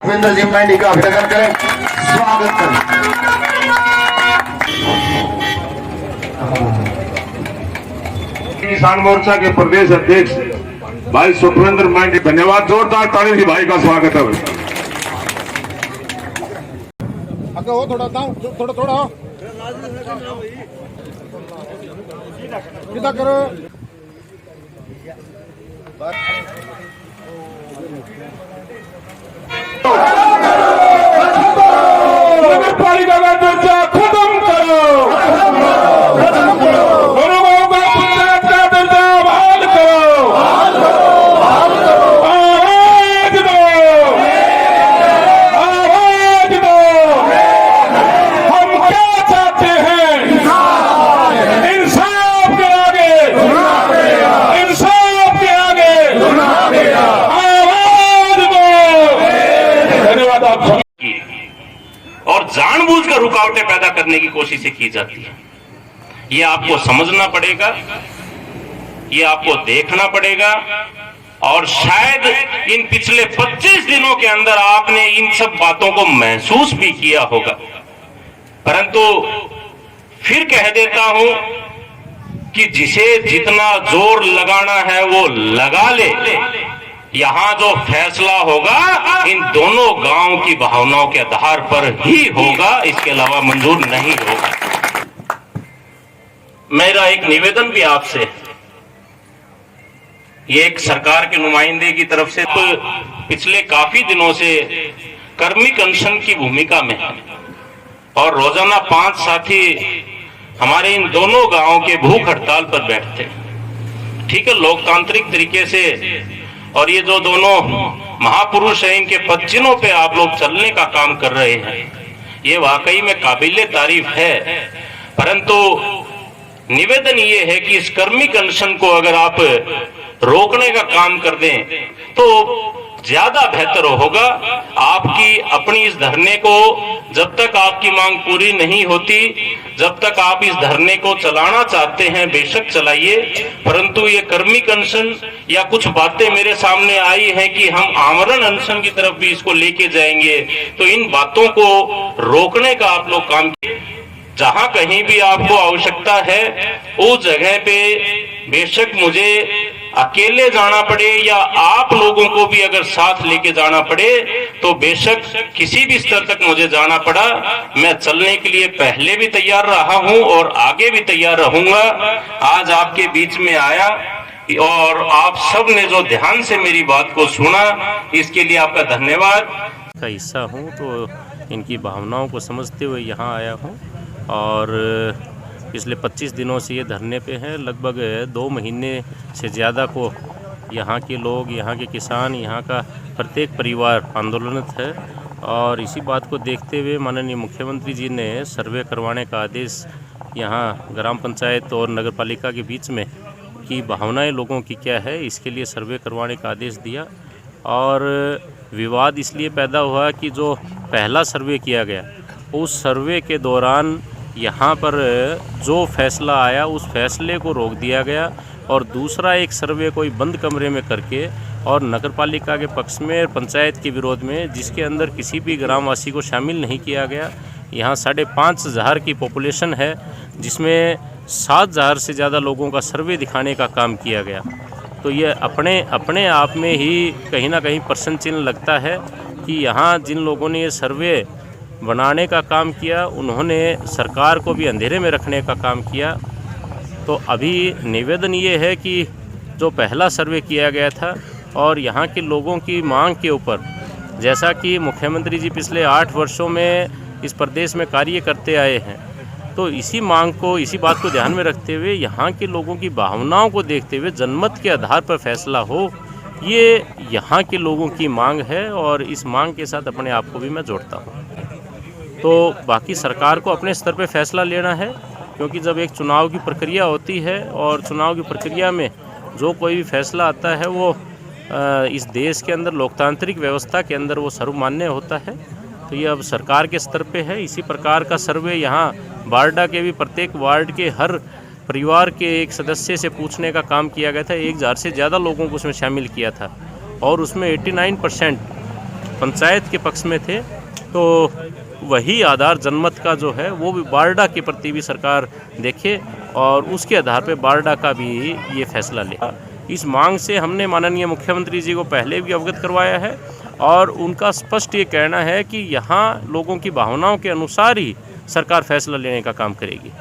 भूपेंद्र जी मांडी का अभिनंदन करें, स्वागत करें। किसान मोर्चा के प्रदेश अध्यक्ष भाई सुखविंदर मांडी, धन्यवाद। जोरदार ताली से भाई का स्वागत है। आगे हो थोड़ा थोड़ा हो सीधा करो। नगर पालिका का दर्जा खत्म करो, गुरुगांव का पंचायत का दर्जा बहाल करो, आवाज दो, आवाज दो। हम क्या चाहते हैं? इंसाफ के आगे, इंसाफ के आगे आवाज दो। धन्यवाद आप और जानबूझकर रुकावटें पैदा करने की कोशिशें की जाती है। ये आपको समझना पड़ेगा, ये आपको देखना पड़ेगा। और शायद इन पिछले 25 दिनों के अंदर आपने इन सब बातों को महसूस भी किया होगा, परंतु फिर कह देता हूं कि जिसे जितना जोर लगाना है वो लगा ले। यहां जो फैसला होगा इन दोनों गांव की भावनाओं के आधार पर ही होगा, इसके अलावा मंजूर नहीं होगा। मेरा एक निवेदन भी आपसे, ये एक सरकार के नुमाइंदे की तरफ से, तो पिछले काफी दिनों से कर्मिक अनशन की भूमिका में है और रोजाना 5 साथी हमारे इन दोनों गांवों के भूख हड़ताल पर बैठते हैं। ठीक है, लोकतांत्रिक तरीके से, और ये जो दोनों महापुरुष हैं इनके पदचिन्हों पे आप लोग चलने का काम कर रहे हैं, ये वाकई में काबिले तारीफ है। परंतु निवेदन ये है कि इस कर्मिक अनशन को अगर आप रोकने का काम कर दें तो ज्यादा बेहतर होगा। आपकी अपनी इस धरने को, जब तक आपकी मांग पूरी नहीं होती, जब तक आप इस धरने को चलाना चाहते हैं बेशक चलाइए, परंतु ये कर्मिक अनशन या कुछ बातें मेरे सामने आई हैं कि हम आमरण अनशन की तरफ भी इसको लेके जाएंगे, तो इन बातों को रोकने का आप लोग काम कीजिए। जहां कहीं भी आपको आवश्यकता है उस जगह पे बेशक मुझे अकेले जाना पड़े या आप लोगों को भी अगर साथ लेके जाना पड़े तो बेशक किसी भी स्तर तक मुझे जाना पड़ा, मैं चलने के लिए पहले भी तैयार रहा हूं और आगे भी तैयार रहूंगा। आज आपके बीच में आया और आप सब ने जो ध्यान से मेरी बात को सुना, इसके लिए आपका धन्यवाद। का हिस्सा हूँ तो इनकी भावनाओं को समझते हुए यहाँ आया हूँ और पिछले 25 दिनों से ये धरने पे हैं। लगभग 2 महीने से ज़्यादा को यहाँ के लोग, यहाँ के किसान, यहाँ का प्रत्येक परिवार आंदोलनित है और इसी बात को देखते हुए माननीय मुख्यमंत्री जी ने सर्वे करवाने का आदेश यहाँ ग्राम पंचायत और नगर पालिका के बीच में कि भावनाएं लोगों की क्या है, इसके लिए सर्वे करवाने का आदेश दिया। और विवाद इसलिए पैदा हुआ कि जो पहला सर्वे किया गया उस सर्वे के दौरान यहाँ पर जो फैसला आया उस फैसले को रोक दिया गया और दूसरा एक सर्वे कोई बंद कमरे में करके और नगरपालिका के पक्ष में, पंचायत के विरोध में, जिसके अंदर किसी भी ग्रामवासी को शामिल नहीं किया गया। यहाँ 5,500 की पॉपुलेशन है जिसमें 7,000 से ज़्यादा लोगों का सर्वे दिखाने का काम किया गया। तो ये अपने आप में ही कहीं ना कहीं प्रश्न चिन्ह लगता है कि यहाँ जिन लोगों ने ये सर्वे बनाने का काम किया उन्होंने सरकार को भी अंधेरे में रखने का काम किया। तो अभी निवेदन ये है कि जो पहला सर्वे किया गया था और यहाँ के लोगों की मांग के ऊपर, जैसा कि मुख्यमंत्री जी पिछले 8 वर्षों में इस प्रदेश में कार्य करते आए हैं, तो इसी मांग को, इसी बात को ध्यान में रखते हुए यहाँ के लोगों की भावनाओं को देखते हुए जनमत के आधार पर फैसला हो, ये यहाँ के लोगों की मांग है और इस मांग के साथ अपने आप को भी मैं जोड़ता हूँ। तो बाकी सरकार को अपने स्तर पे फैसला लेना है, क्योंकि जब एक चुनाव की प्रक्रिया होती है और चुनाव की प्रक्रिया में जो कोई भी फैसला आता है वो इस देश के अंदर लोकतांत्रिक व्यवस्था के अंदर वो सर्वमान्य होता है। तो ये अब सरकार के स्तर पे है। इसी प्रकार का सर्वे यहाँ बारडा के भी प्रत्येक वार्ड के हर परिवार के एक सदस्य से पूछने का काम किया गया था। 1,000 से ज़्यादा लोगों को उसमें शामिल किया था और उसमें 89% पंचायत के पक्ष में थे, तो वही आधार जनमत का जो है वो भी बारडा के प्रति भी सरकार देखे और उसके आधार पे बारडा का भी ये फैसला ले। इस मांग से हमने माननीय मुख्यमंत्री जी को पहले भी अवगत करवाया है और उनका स्पष्ट ये कहना है कि यहाँ लोगों की भावनाओं के अनुसार ही सरकार फैसला लेने का काम करेगी।